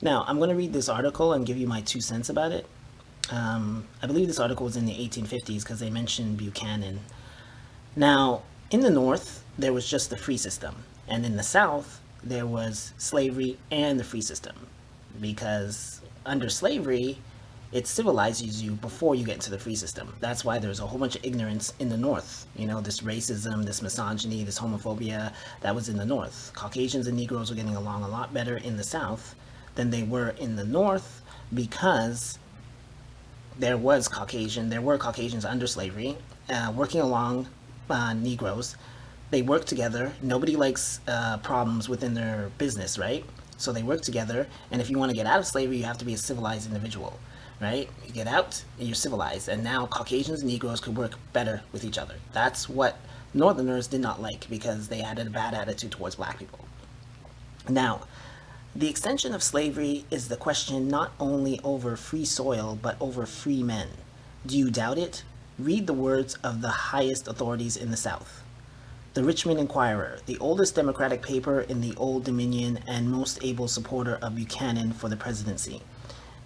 Now, I'm going to read this article and give you my 2 cents about it. I believe this article was in the 1850s because they mentioned Buchanan. Now, in the North, there was just the free system, and in the South, there was slavery and the free system. Because under slavery, it civilizes you before you get into the free system. That's why there's a whole bunch of ignorance in the North. You know, this racism, this misogyny, this homophobia, that was in the North. Caucasians and Negroes were getting along a lot better in the South than they were in the North because there were Caucasians under slavery, working along Negroes. They work together. Nobody likes problems within their business, right? So they work together, and if you want to get out of slavery, you have to be a civilized individual, right? You get out, and you're civilized, and now Caucasians and Negroes could work better with each other. That's what Northerners did not like because they had a bad attitude towards black people. Now, the extension of slavery is the question not only over free soil, but over free men. Do you doubt it? Read the words of the highest authorities in the South. The Richmond Enquirer, the oldest Democratic paper in the Old Dominion and most able supporter of Buchanan for the presidency,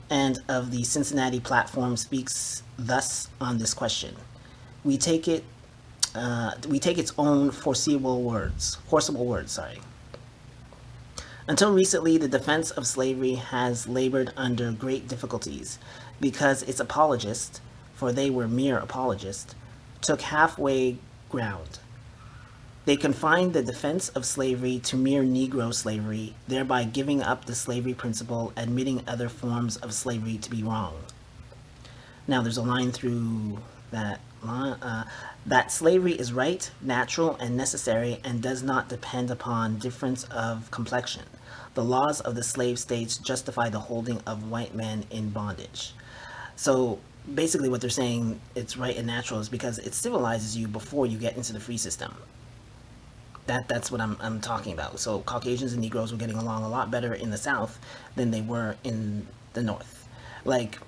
and of the Cincinnati platform, speaks thus on this question. We take it. We take its own forcible words. Until recently, the defense of slavery has labored under great difficulties because its apologists, for they were mere apologists, took halfway ground. They confined the defense of slavery to mere Negro slavery, thereby giving up the slavery principle, admitting other forms of slavery to be wrong. Now, there's a line through that slavery is right, natural, and necessary, and does not depend upon difference of complexion. The laws of the slave states justify the holding of white men in bondage. So basically what they're saying, it's right and natural, is because it civilizes you before you get into the free system. That's what I'm talking about. So Caucasians and Negroes were getting along a lot better in the South than they were in the North. Like,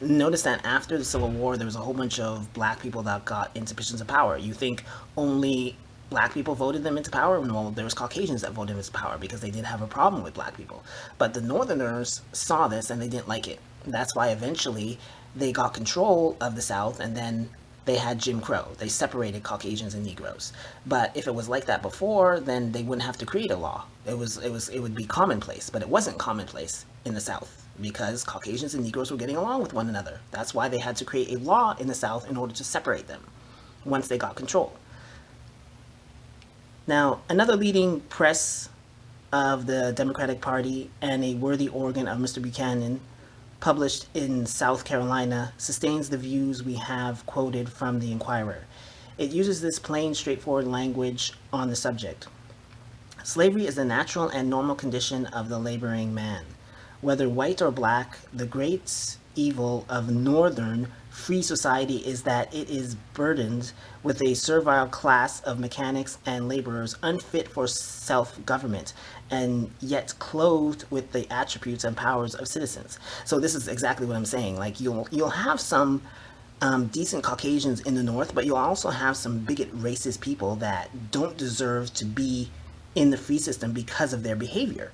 notice that after the Civil War, there was a whole bunch of black people that got into positions of power. You think only black people voted them into power? No, there was Caucasians that voted them into power because they did have a problem with black people. But the Northerners saw this and they didn't like it. That's why eventually they got control of the South, and then they had Jim Crow. They separated Caucasians and Negroes. But if it was like that before, then they wouldn't have to create a law. It would be commonplace, but it wasn't commonplace in the South because Caucasians and Negroes were getting along with one another. That's why they had to create a law in the South in order to separate them once they got control. Now, another leading press of the Democratic Party and a worthy organ of Mr. Buchanan, published in South Carolina, sustains the views we have quoted from the Enquirer. It uses this plain, straightforward language on the subject. Slavery is the natural and normal condition of the laboring man. Whether white or black, the great evil of Northern free society is that it is burdened with a servile class of mechanics and laborers unfit for self-government, and yet clothed with the attributes and powers of citizens. So this is exactly what I'm saying. Like, you'll have some decent Caucasians in the North, but you'll also have some bigot racist people that don't deserve to be in the free system because of their behavior.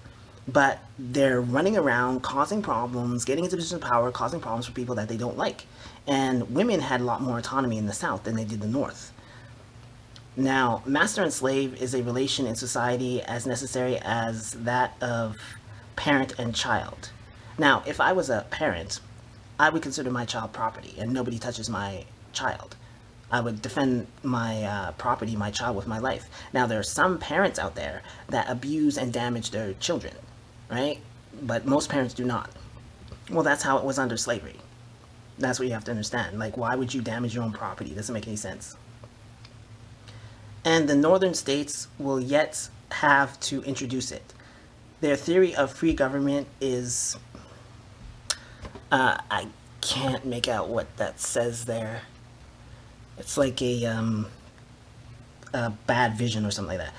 But they're running around causing problems, getting into positions of power, causing problems for people that they don't like. And women had a lot more autonomy in the South than they did the North. Now, master and slave is a relation in society as necessary as that of parent and child. Now, if I was a parent, I would consider my child property, and nobody touches my child. I would defend my property, my child, with my life. Now, there are some parents out there that abuse and damage their children, right? But most parents do not. Well, that's how it was under slavery. That's what you have to understand. Like, why would you damage your own property? It doesn't make any sense. And the northern states will yet have to introduce it. Their theory of free government is, I can't make out what that says there. It's like a bad vision or something like that.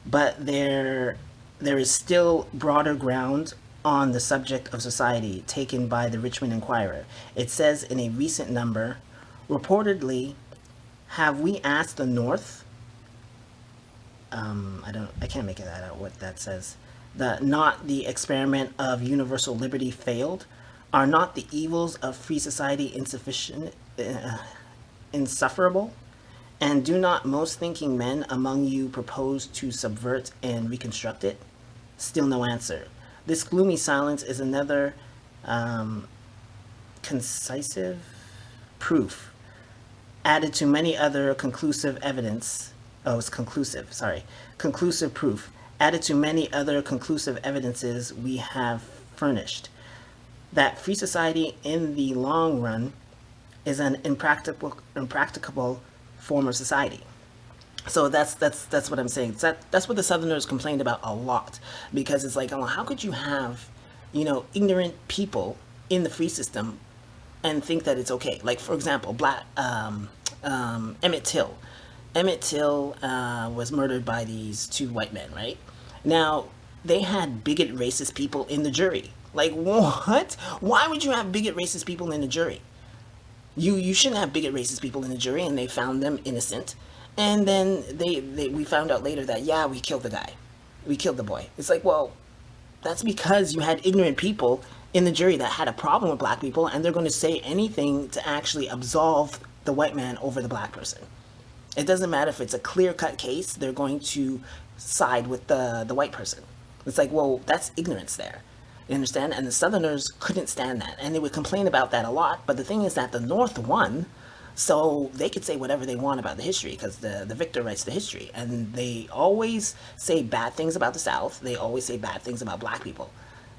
But there is still broader ground on the subject of society taken by the Richmond Enquirer. It says in a recent number, reportedly, have we asked the North? I can't make that out what that says. not the experiment of universal liberty failed? Are not the evils of free society insufferable? And do not most thinking men among you propose to subvert and reconstruct it? Still no answer. This gloomy silence is another concisive proof added to many other conclusive evidence. Oh, it's conclusive, sorry. Conclusive proof added to many other conclusive evidences we have furnished that free society in the long run is an impracticable form of society. So that's what I'm saying. That's what the Southerners complained about a lot, because it's like, oh, how could you have, ignorant people in the free system and think that it's okay? Like, for example, Emmett Till. Emmett Till was murdered by these two white men, right? Now, they had bigot racist people in the jury. Like, what? Why would you have bigot racist people in the jury? You shouldn't have bigot racist people in the jury, and they found them innocent. And then we found out later that, yeah, we killed the guy. We killed the boy. It's like, well, that's because you had ignorant people in the jury that had a problem with black people, and they're going to say anything to actually absolve the white man over the black person. It doesn't matter if it's a clear-cut case, they're going to side with the white person. It's like, well, that's ignorance there. You understand? And the Southerners couldn't stand that, and they would complain about that a lot. But the thing is that the North won, so they could say whatever they want about the history, because the victor writes the history. And they always say bad things about the South. They always say bad things about black people.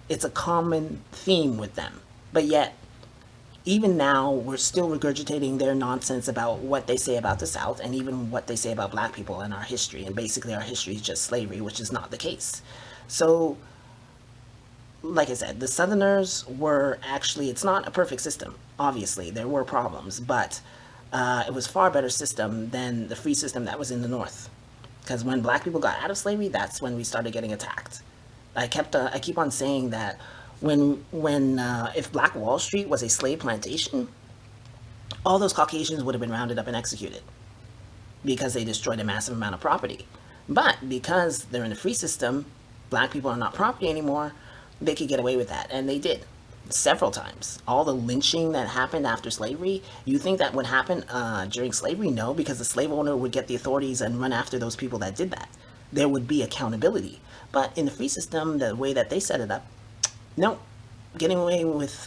It's a common theme with them. But yet, even now, we're still regurgitating their nonsense about what they say about the South, and even what they say about black people and our history. And basically our history is just slavery, which is not the case. So, like I said, the Southerners were actually, it's not a perfect system. Obviously, there were problems, but it was far better system than the free system that was in the North. Because when black people got out of slavery, that's when we started getting attacked. I keep on saying that if Black Wall Street was a slave plantation, all those Caucasians would have been rounded up and executed because they destroyed a massive amount of property. But because they're in the free system, black people are not property anymore, they could get away with that, and they did several times. All the lynching that happened after slavery, you think that would happen during slavery? No, because the slave owner would get the authorities and run after those people that did that. There would be accountability. But in the free system, the way that they set it up, no, getting away with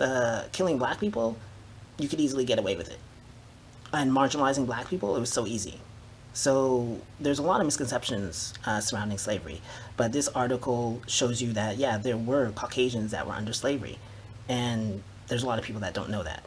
killing black people, you could easily get away with it. And marginalizing black people, it was so easy. So there's a lot of misconceptions surrounding slavery. But this article shows you that, yeah, there were Caucasians that were under slavery. And there's a lot of people that don't know that.